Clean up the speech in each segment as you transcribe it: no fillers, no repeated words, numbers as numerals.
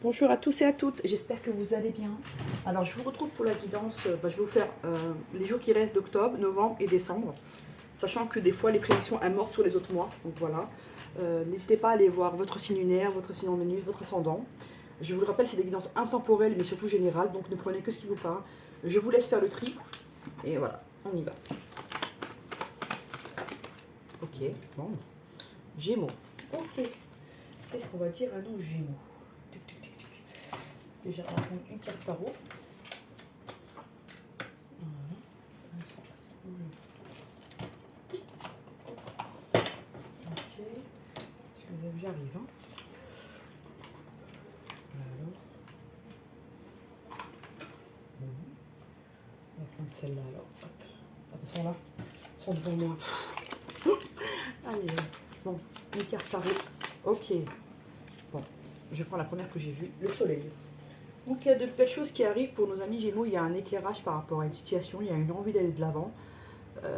Bonjour à tous et à toutes, j'espère que vous allez bien. Alors je vous retrouve pour la guidance, je vais vous faire les jours qui restent d'octobre, novembre et décembre. Sachant que des fois les prédictions amorcent sur les autres mois, donc voilà. N'hésitez pas à aller voir votre signe lunaire, votre signe en Vénus, votre ascendant. Je vous le rappelle, c'est des guidances intemporelles mais surtout générales, donc ne prenez que ce qui vous parle. Je vous laisse faire le tri, et voilà, on y va. Ok, bon. Gémeaux. Ok. Qu'est-ce qu'on va dire à nos Gémeaux? Déjà, on va prendre une carte tarot. Ok. Excusez-moi, j'arrive. Hein. Alors. On va prendre celle-là alors. Hop. Ah, elles sont là. Elles sont devant moi. Allez. Bon, une carte tarot. Ok. Bon, je prends la première que j'ai vue, le soleil. Donc il y a de belles choses qui arrivent pour nos amis Gémeaux. Il y a un éclairage par rapport à une situation. Il y a une envie d'aller de l'avant.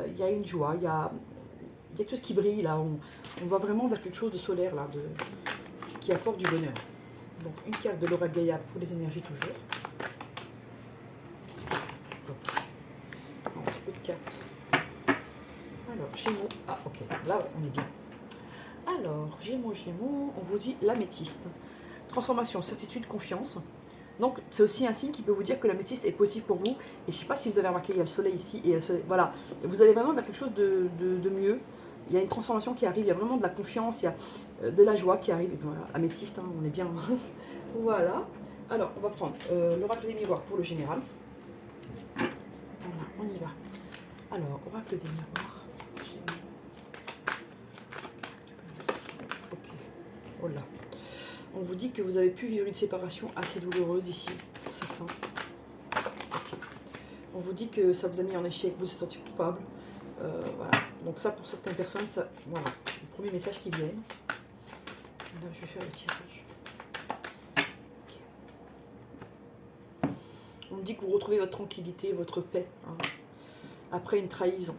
Il y a une joie. Il y a quelque chose qui brille là. On va vraiment vers quelque chose de solaire là, qui apporte du bonheur. Donc une carte de Laura Gaïa pour les énergies toujours. Ok. Un petit peu de cartes. Alors Gémeaux. Ah ok. Là on est bien. Alors Gémeaux, Gémeaux. On vous dit l'améthyste. Transformation, certitude, confiance. Donc c'est aussi un signe qui peut vous dire que l'améthyste est positif pour vous. Et je ne sais pas si vous avez remarqué, il y a le soleil ici et le soleil. Voilà, vous allez vraiment vers quelque chose de mieux. Il y a une transformation qui arrive, il y a vraiment de la confiance, il y a de la joie qui arrive. Voilà, améthyste, hein, on est bien. Voilà. Alors, on va prendre l'oracle des miroirs pour le général. Voilà, on y va. Alors, oracle des miroirs. Ok. Oh là. On vous dit que vous avez pu vivre une séparation assez douloureuse ici, pour certains. Okay. On vous dit que ça vous a mis en échec, vous êtes senti coupable. Voilà. Donc ça, pour certaines personnes, ça, voilà, le premier message qui vient. Là, je vais faire le tirage. Okay. On me dit que vous retrouvez votre tranquillité, votre paix, hein, après une trahison.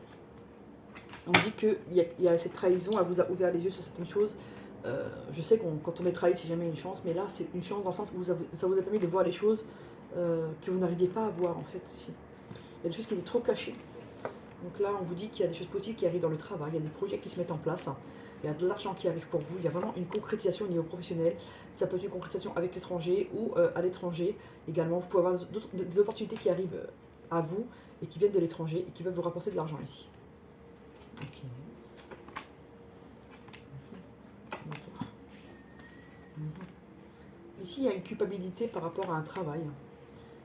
On me dit qu'il y a cette trahison, elle vous a ouvert les yeux sur certaines choses. Je sais que quand on est trahi, c'est jamais une chance, mais là, c'est une chance dans le sens où ça vous a permis de voir les choses que vous n'arriviez pas à voir, en fait, ici. Il y a des choses qui étaient trop cachées. Donc là, on vous dit qu'il y a des choses positives qui arrivent dans le travail, il y a des projets qui se mettent en place, il y a de l'argent qui arrive pour vous, il y a vraiment une concrétisation au niveau professionnel. Ça peut être une concrétisation avec l'étranger ou à l'étranger également. Vous pouvez avoir des opportunités qui arrivent à vous et qui viennent de l'étranger et qui peuvent vous rapporter de l'argent ici. Ok. Ici, il y a une culpabilité par rapport à un travail.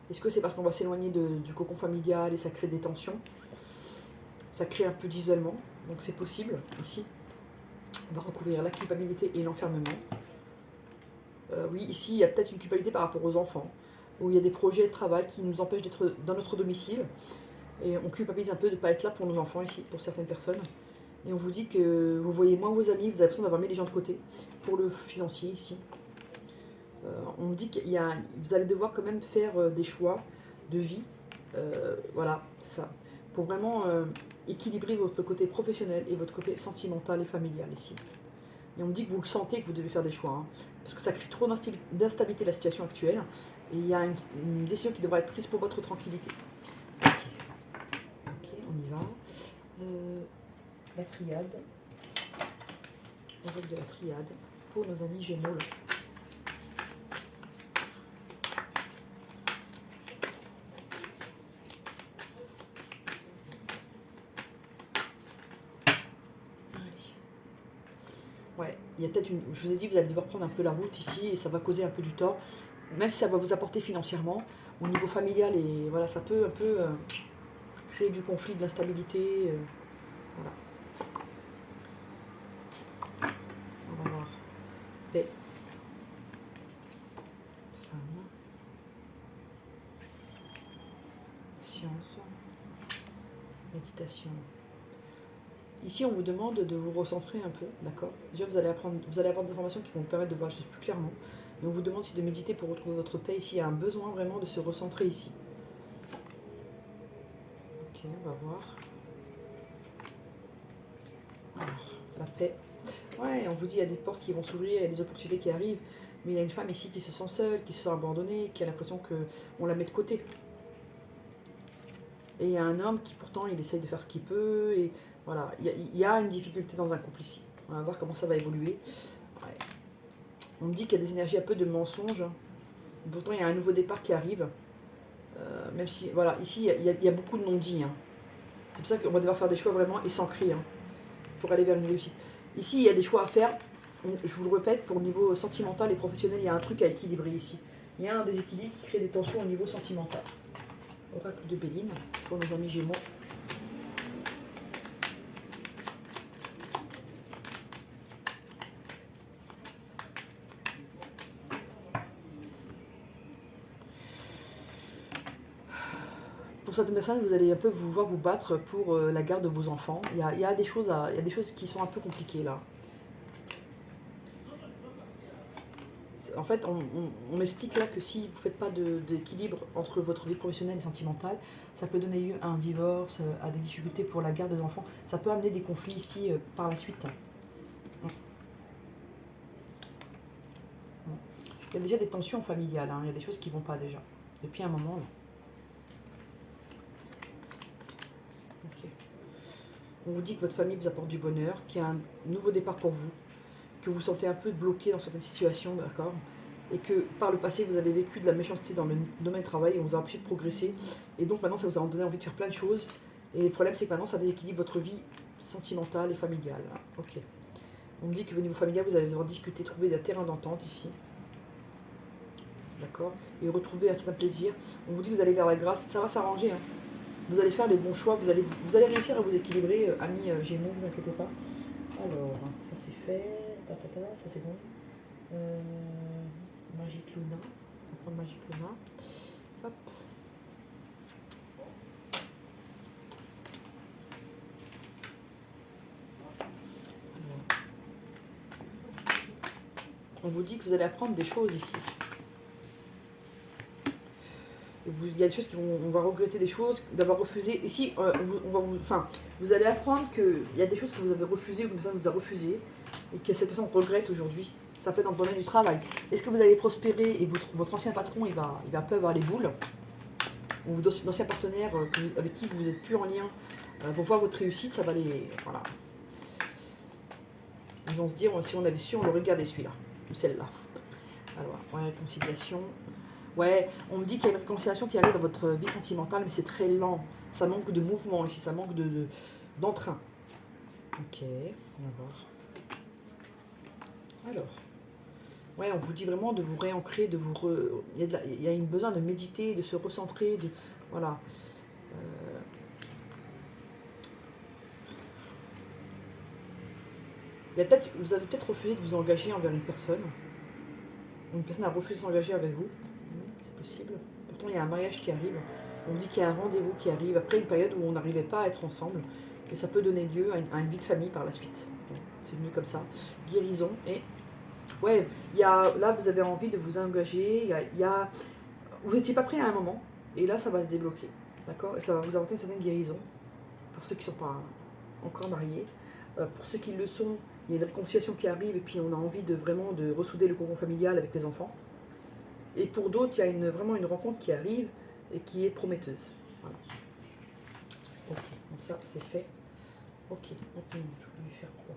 Est-ce que c'est parce qu'on va s'éloigner du cocon familial et ça crée des tensions? Ça crée un peu d'isolement, donc c'est possible ici. On va recouvrir la culpabilité et l'enfermement. Oui, ici, il y a peut-être une culpabilité par rapport aux enfants, où il y a des projets de travail qui nous empêchent d'être dans notre domicile. Et on culpabilise un peu de ne pas être là pour nos enfants ici, pour certaines personnes. Et on vous dit que vous voyez moins vos amis, vous avez l'impression d'avoir mis les gens de côté pour le financier ici. On vous dit qu'il y a, vous allez devoir quand même faire des choix de vie. Voilà, c'est ça. Pour vraiment équilibrer votre côté professionnel et votre côté sentimental et familial ici. Et on me dit que vous le sentez, que vous devez faire des choix. Hein, parce que ça crée trop d'instabilité la situation actuelle. Et il y a une décision qui devra être prise pour votre tranquillité. Ok, on y va. La triade. On va de la triade pour nos amis Gémeaux. Là. Ouais, il y a peut-être une. Je vous ai dit, vous allez devoir prendre un peu la route ici et ça va causer un peu du tort. Même si ça va vous apporter financièrement, au niveau familial, et voilà, ça peut un peu créer du conflit, de l'instabilité. Voilà. On va voir. Paix. Femme. Science. Méditation. Ici, on vous demande de vous recentrer un peu, d'accord? Déjà, vous allez avoir des informations qui vont vous permettre de voir les choses plus clairement. Et on vous demande aussi de méditer pour retrouver votre paix. Ici, il y a un besoin vraiment de se recentrer ici. Ok, on va voir. Alors, la paix. Ouais, on vous dit qu'il y a des portes qui vont s'ouvrir, il y a des opportunités qui arrivent. Mais il y a une femme ici qui se sent seule, qui se sent abandonnée, qui a l'impression qu'on la met de côté. Et il y a un homme qui pourtant il essaye de faire ce qu'il peut. Et voilà, il y a une difficulté dans un couple ici. On va voir comment ça va évoluer. Ouais. On me dit qu'il y a des énergies un peu de mensonges. Pourtant il y a un nouveau départ qui arrive. Même si, voilà, ici il y a beaucoup de non-dits. Hein. C'est pour ça qu'on va devoir faire des choix vraiment et s'ancrer pour aller vers une réussite. Ici il y a des choix à faire. Je vous le répète, pour le niveau sentimental et professionnel, il y a un truc à équilibrer ici. Il y a un déséquilibre qui crée des tensions au niveau sentimental. Oracle de Béline pour nos amis Gémeaux. Pour certaines personnes, vous allez un peu voir vous battre pour la garde de vos enfants. Il y a des choses qui sont un peu compliquées là. En fait, on m'explique là que si vous ne faites pas d'équilibre entre votre vie professionnelle et sentimentale, ça peut donner lieu à un divorce, à des difficultés pour la garde des enfants. Ça peut amener des conflits ici par la suite. Il y a déjà des tensions familiales, hein. Il y a des choses qui ne vont pas déjà, depuis un moment. Là. Okay. On vous dit que votre famille vous apporte du bonheur, qu'il y a un nouveau départ pour vous, que vous vous sentez un peu bloqué dans certaines situations, d'accord, et que par le passé vous avez vécu de la méchanceté dans le domaine du travail et on vous a empêché de progresser, et donc maintenant ça vous a donné envie de faire plein de choses, et le problème c'est que maintenant ça déséquilibre votre vie sentimentale et familiale. Ok. On me dit que au niveau familial vous allez devoir discuter, trouver des terrains d'entente ici, d'accord, et retrouver un certain plaisir. On vous dit que vous allez vers la grâce, ça va s'arranger, hein. Vous allez faire les bons choix, vous allez réussir à vous équilibrer, amis Gémeaux, ne vous inquiétez pas. Alors, ça c'est fait, ça c'est bon. Magique Luna, on va prendre Magique Luna. Hop. Alors, on vous dit que vous allez apprendre des choses ici. Il y a des choses on va regretter des choses, d'avoir refusé. Ici, vous allez apprendre qu'il y a des choses que vous avez refusées ou que personne vous a refusées et que cette personne regrette aujourd'hui. Ça peut être dans le domaine du travail. Est-ce que vous allez prospérer et votre ancien patron, il va un peu avoir les boules, ou votre ancien partenaire avec qui vous n'êtes plus en lien, vont voir votre réussite, ça va les... Voilà. Ils vont se dire, si on avait su, on l'aurait regardé celui-là, ou celle-là. Alors, ouais, réconciliation. Ouais, on me dit qu'il y a une réconciliation qui arrive dans votre vie sentimentale, mais c'est très lent. Ça manque de mouvement ici, ça manque d'entrain. Ok, on va voir. Alors, ouais, on vous dit vraiment de vous réancrer, il y a une besoin de méditer, de se recentrer, voilà. Vous avez peut-être refusé de vous engager envers une personne. Une personne a refusé de s'engager avec vous. C'est possible. Pourtant, il y a un mariage qui arrive. On dit qu'il y a un rendez-vous qui arrive après une période où on n'arrivait pas à être ensemble. Et ça peut donner lieu à une vie de famille par la suite. C'est mieux comme ça. Guérison. Et ouais, là, vous avez envie de vous engager. Vous n'étiez pas prêt à un moment. Et là, ça va se débloquer. D'accord. Et ça va vous apporter une certaine guérison. Pour ceux qui ne sont pas encore mariés. Pour ceux qui le sont, il y a une réconciliation qui arrive. Et puis, on a envie de vraiment de ressouder le cocon familial avec les enfants. Et pour d'autres, il y a vraiment une rencontre qui arrive et qui est prometteuse. Voilà. Ok, donc ça, c'est fait. Ok, maintenant, je voulais faire quoi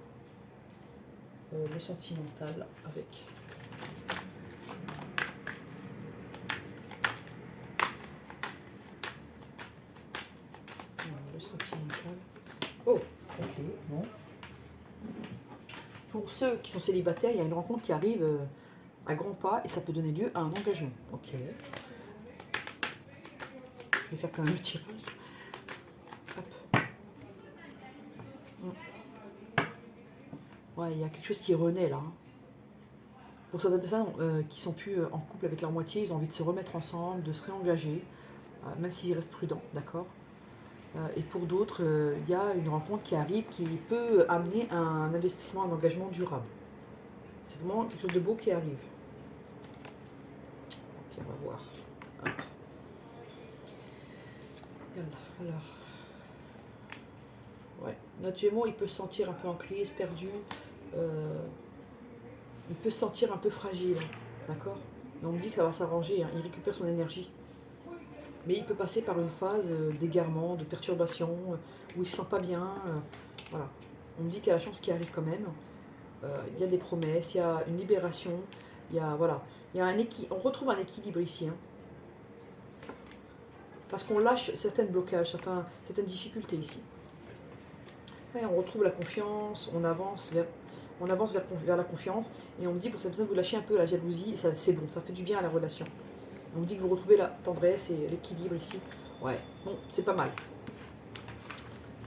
le sentimental avec. Le sentimental. Oh, ok, bon. Pour ceux qui sont célibataires, il y a une rencontre qui arrive à grands pas et ça peut donner lieu à un engagement. Ok. Je vais faire quand même le tirage. Hop. Ouais, il y a quelque chose qui renaît là. Pour certaines personnes qui sont plus en couple avec leur moitié, ils ont envie de se remettre ensemble, de se réengager, même s'ils restent prudents, d'accord. Et pour d'autres, il y a une rencontre qui arrive qui peut amener un investissement, un engagement durable. C'est vraiment quelque chose de beau qui arrive. Ok, on va voir. Hop. Alors. Ouais. Notre Gémeaux, il peut se sentir un peu en crise, perdu. Il peut se sentir un peu fragile. D'accord? Et on me dit que ça va s'arranger, hein, il récupère son énergie. Mais il peut passer par une phase d'égarement, de perturbation, où il ne se sent pas bien. Voilà. On me dit qu'il y a la chance qui arrive quand même. Il y a des promesses, il y a une libération, il y a, voilà, il y a on retrouve un équilibre ici. Hein, parce qu'on lâche certains blocages, certaines difficultés ici. Ouais, on retrouve la confiance, on avance vers la confiance. Et on me dit pour cette personne, vous lâchez un peu la jalousie, et c'est bon, ça fait du bien à la relation. On me dit que vous retrouvez la tendresse et l'équilibre ici. Ouais, bon, c'est pas mal.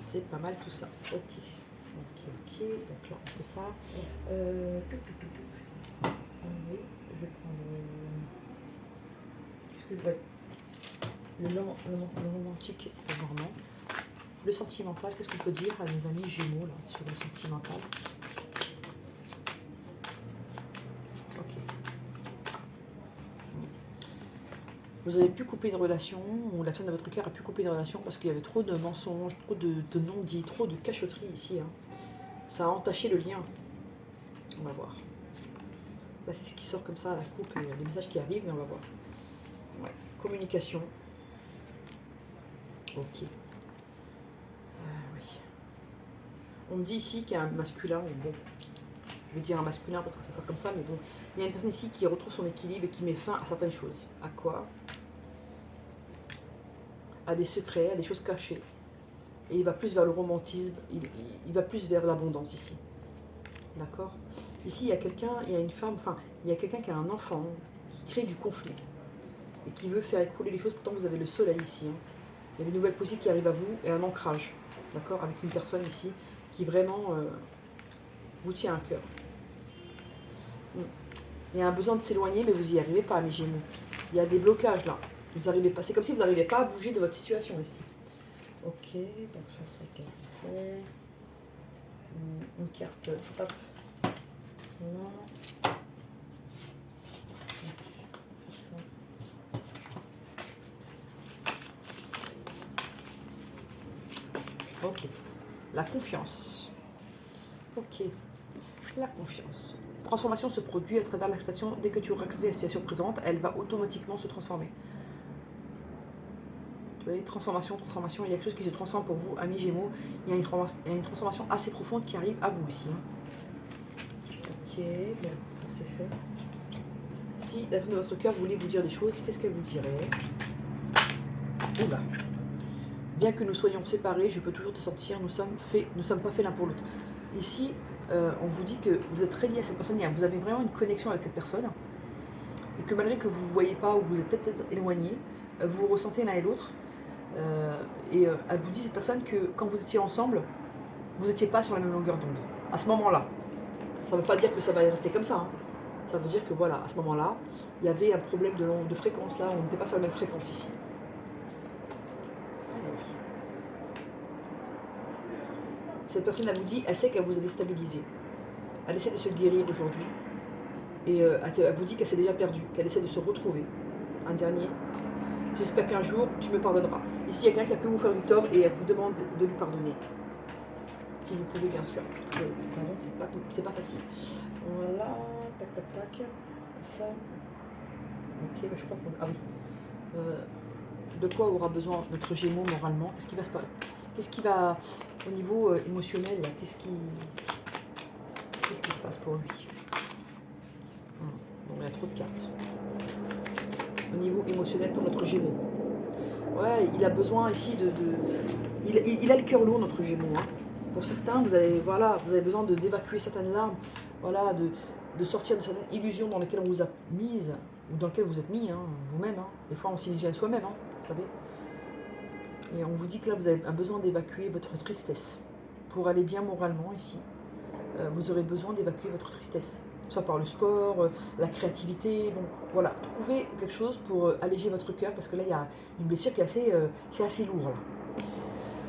C'est pas mal tout ça. Ok. Ok. Donc là, on fait ça. Oui, je vais prendre. Qu'est-ce que je vais. Le romantique, vraiment. Le sentimental, qu'est-ce qu'on peut dire à mes amis Gémeaux là, sur le sentimental? Ok. Vous avez pu couper une relation, ou la personne de votre cœur a pu couper une relation parce qu'il y avait trop de mensonges, trop de non-dits, trop de cachotterie ici. Hein. Ça a entaché le lien. On va voir. Là, c'est ce qui sort comme ça à la coupe, et les messages qui arrivent, mais on va voir. Ouais. Communication. Ok. Oui. On me dit ici qu'il y a un masculin, bon, je vais dire un masculin parce que ça sort comme ça, mais bon, il y a une personne ici qui retrouve son équilibre et qui met fin à certaines choses. À quoi? À des secrets, à des choses cachées. Et il va plus vers le romantisme, il va plus vers l'abondance ici. D'accord? Ici, il y a quelqu'un, il y a une femme, enfin, il y a quelqu'un qui a un enfant, qui crée du conflit et qui veut faire écouler les choses. Pourtant, vous avez le soleil ici. Hein. Il y a des nouvelles possibles qui arrivent à vous et un ancrage, d'accord, avec une personne ici qui vraiment vous tient à cœur. Il y a un besoin de s'éloigner, mais vous n'y arrivez pas, mes Gémeaux. Il y a des blocages là. Vous arrivez pas. C'est comme si vous n'arrivez pas à bouger de votre situation ici. Ok, donc ça c'est quasi fait. Une carte, hop. Voilà. Ok. La confiance. Ok. La confiance. Transformation se produit à travers l'acceptation. Dès que tu auras accepté la situation présente, elle va automatiquement se transformer. Tu vois, transformation, il y a quelque chose qui se transforme pour vous, amis Gémeaux. Il y a une transformation assez profonde qui arrive à vous aussi. Hein. Ok, bien, ça c'est fait. Si la personne de votre cœur voulait vous dire des choses, qu'est-ce qu'elle vous dirait? Oula. Bien que nous soyons séparés, je peux toujours te sentir, nous sommes pas faits l'un pour l'autre. Ici, on vous dit que vous êtes très lié à cette personne, vous avez vraiment une connexion avec cette personne, et que malgré que vous ne voyez pas ou vous êtes peut-être éloigné, vous vous ressentez l'un et l'autre, et elle vous dit, cette personne, que quand vous étiez ensemble, vous n'étiez pas sur la même longueur d'onde, à ce moment-là. Ça ne veut pas dire que ça va rester comme ça, hein. Ça veut dire que voilà, à ce moment-là, il y avait un problème de fréquence, là, on n'était pas sur la même fréquence ici. Cette personne, elle vous dit, elle sait qu'elle vous a déstabilisé. Elle essaie de se guérir aujourd'hui. Et elle vous dit qu'elle s'est déjà perdue, qu'elle essaie de se retrouver. Un dernier. J'espère qu'un jour, tu me pardonneras. Ici, il y a quelqu'un qui a pu vous faire du tort et elle vous demande de lui pardonner. Si vous pouvez, bien sûr. Parce que c'est pas facile. Voilà. Tac, tac, tac. Ça. Ok, je crois qu'on... Ah oui. De quoi aura besoin notre Gémeaux moralement? Qu'est-ce qui va se passer? Qu'est-ce qui va, au niveau émotionnel, qu'est-ce qui se passe pour lui? Bon, il y a trop de cartes. Au niveau émotionnel pour notre Gémeaux. Ouais, il a besoin ici il a le cœur lourd, notre Gémeaux. Hein. Pour certains, vous avez besoin d'évacuer certaines larmes, voilà, de sortir de certaines illusions dans lesquelles on vous a mise, ou dans lesquelles vous êtes mis, hein, vous-même. Hein. Des fois, on s'illusionne soi-même, hein, vous savez. Et on vous dit que là, vous avez un besoin d'évacuer votre tristesse. Pour aller bien moralement ici, vous aurez besoin d'évacuer votre tristesse. Soit par le sport, la créativité, bon, voilà. Trouvez quelque chose pour alléger votre cœur, parce que là, il y a une blessure qui est assez lourde, là.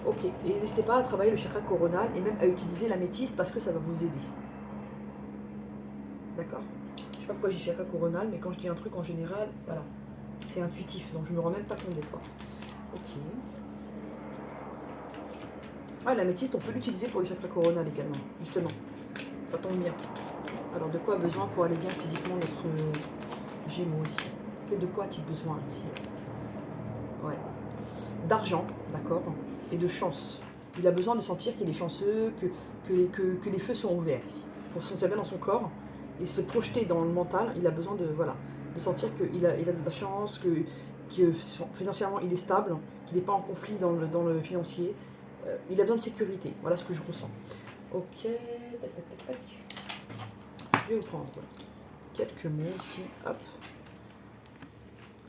Ok, et n'hésitez pas à travailler le chakra coronal, et même à utiliser l'améthyste, parce que ça va vous aider. D'accord? Je sais pas pourquoi j'ai chakra coronal, mais quand je dis un truc, en général, voilà. C'est intuitif, donc je me rends même pas compte des fois. Ok. Ah, l'améthyste, on peut l'utiliser pour le chakra coronal également, justement. Ça tombe bien. Alors, de quoi a besoin pour aller bien physiquement Gémeaux ici. De quoi a-t-il besoin ici? Ouais. D'argent, d'accord, et de chance. Il a besoin de sentir qu'il est chanceux, que les feux sont ouverts ici. Pour se sentir bien dans son corps et se projeter dans le mental, il a besoin de, voilà, de sentir qu'il a de la chance, que financièrement il est stable, qu'il n'est pas en conflit dans le financier. Il a besoin de sécurité, voilà ce que je ressens. Ok, tac, tac, tac, tac. Je vais vous prendre quelques mots ici, hop.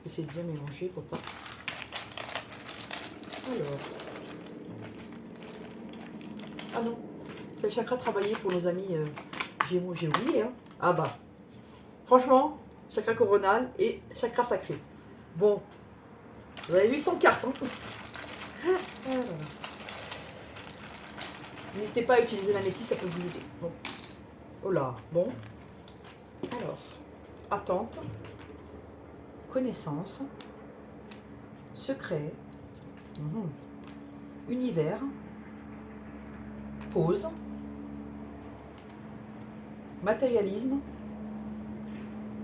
Essayez de bien mélanger pour pas. Alors. Ah non. Quel chakra travailler pour nos amis Gémeaux? J'ai oublié, hein. Ah bah. Franchement, chakra coronal et chakra sacré. Bon. Vous avez 800 cartes, hein. Ah là là. N'hésitez pas à utiliser la métisse, ça peut vous aider. Bon. Oh là. Bon. Alors. Attente. Connaissance. Secret. Univers. Pause. Matérialisme.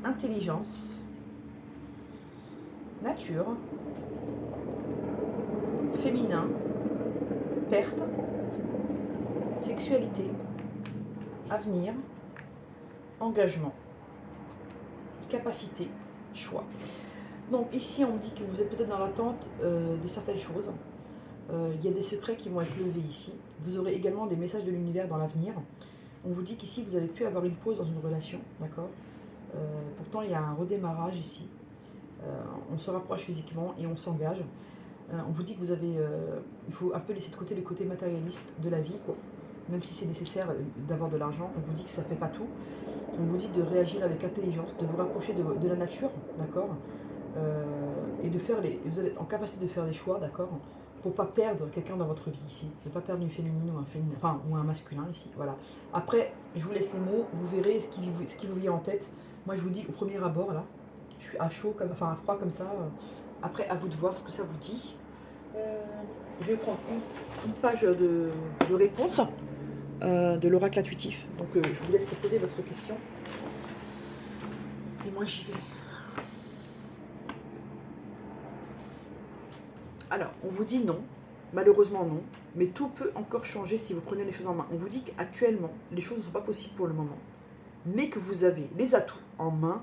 Intelligence. Nature. Féminin. Perte. Sexualité. Avenir. Engagement. Capacité. Choix. Donc ici on me dit que vous êtes peut-être dans l'attente de certaines choses. Il y a des secrets qui vont être levés ici. Vous aurez également des messages de l'univers dans l'avenir. On vous dit qu'ici vous avez pu avoir une pause dans une relation, d'accord. Pourtant il y a un redémarrage ici. On se rapproche physiquement et on s'engage. On vous dit que vous avez, il faut un peu laisser de côté le côté matérialiste de la vie, quoi. Même si c'est nécessaire d'avoir de l'argent, on vous dit que ça ne fait pas tout. On vous dit de réagir avec intelligence, de vous rapprocher de la nature, d'accord. Et de faire vous allez être en capacité de faire des choix, d'accord, pour ne pas perdre quelqu'un dans votre vie ici, ne pas perdre une féminine ou un féminin, enfin, ou un masculin ici, voilà. Après, je vous laisse les mots, vous verrez ce qui vous vient en tête. Moi, je vous dis au premier abord, là, je suis à chaud, à froid comme ça. Après, à vous de voir ce que ça vous dit. Je vais prendre une page de réponse de l'oracle intuitif. Donc, je vous laisse poser votre question. Et moi, j'y vais. Alors, on vous dit non, malheureusement non, mais tout peut encore changer si vous prenez les choses en main. On vous dit qu'actuellement, les choses ne sont pas possibles pour le moment, mais que vous avez les atouts en main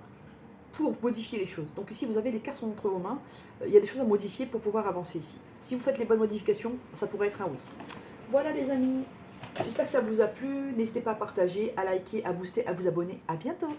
pour modifier les choses. Donc ici, vous avez les cartes sont entre vos mains, il y a des choses à modifier pour pouvoir avancer ici. Si vous faites les bonnes modifications, ça pourrait être un oui. Voilà les amis, j'espère que ça vous a plu, n'hésitez pas à partager, à liker, à booster, à vous abonner. À bientôt.